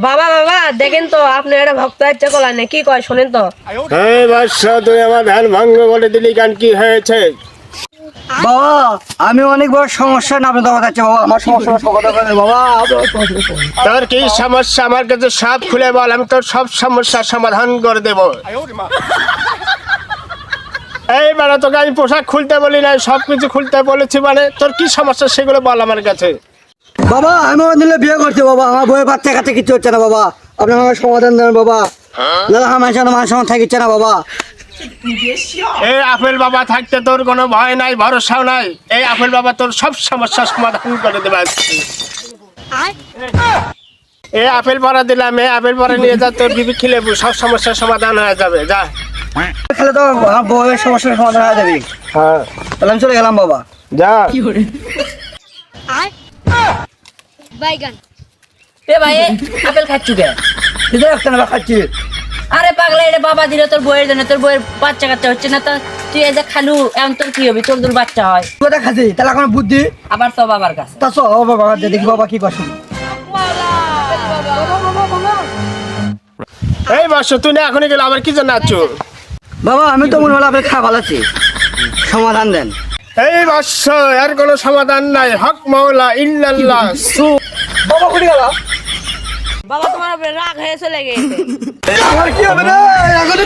বাবা বাবা দেখেন তো আপনি একটা ভক্ত ইচ্ছা করলেন না কি কয় শোনেন তো। হ্যাঁ বাদশা, তুই আমার ধ্যান ভঙ্গ বলে দিলি কেন? কি হয়েছে? বাবা আমি অনেক বড় সমস্যা না আপনি দেখা যাচ্ছে বাবা, আমার সমস্যা সমাধান করেন বাবা। তোর কি সমস্যা আমার কাছে সব খুলে বল, আমি তোর সব সমস্যার সমাধান করে দেব। এইবার তোকে আমি পোশাক খুলতে বলি না, সবকিছু খুলতে বলেছি, মানে তোর কি সমস্যা সেগুলো বল আমার কাছে। বাবা আমি নিলে বিয়ে করছি বাবা, আমার বইয়ের বাচ্চা কাছে কিছু হচ্ছে না বাবা, আপনি আমার সমাধান দেন বাবা, না আমার সাথে মান সম্মান থাকিচ্ছে না বাবা। এই আপেল বাবা থাকতে তোর কোনো ভয় নাই, ভরসাও নাই। এই আপেল বাবা তোর সব সমস্যার সমাধান করে দেবে। এই আপেল ভরা দিলাম, এই আপেল ভরা নিয়ে যা, তোর বিবি খেলে সব সমস্যার সমাধান হয়ে যাবে। যা খেলে তো আমার বইয়ের সমস্যার সমাধান হয়ে যাবে। হ্যাঁ তাহলে আমি চলে গেলাম বাবা। যা। বাইগান এ ভাই আপেল খাচ্ছু কে? ভিতরে একটা না খাচ্ছি। আরে পাগলা, এটা বাবা দিলে তোর বইয়ের জন্য, তোর বইয়ের বাচ্চা কাচ্চা হচ্ছে না, তো তুই এই যে খালু এখন তোর কি হবে? তোর তোর বাচ্চা হয় কোথায় খাচ্ছি তাহলে এখন বুদ্ধি আবার তো বাবার কাছে। তা সব বাবা দেখি বাবা কি করছে। এই বাস তুই না এখনই গেলে আবার কি জন্য আছো? বাবা আমি তো মনে হলো আপনি খাওয়া ভালো আছি, সমাধান দেন। এই বাস এর কোনো সমাধান নাই, হক মাওলা ইল্লাল্লাহ। বাবা কোথায় গেল? বাবা তোমার উপরে রাগ হয়ে চলে গেছে। আমার কি হবে না এখন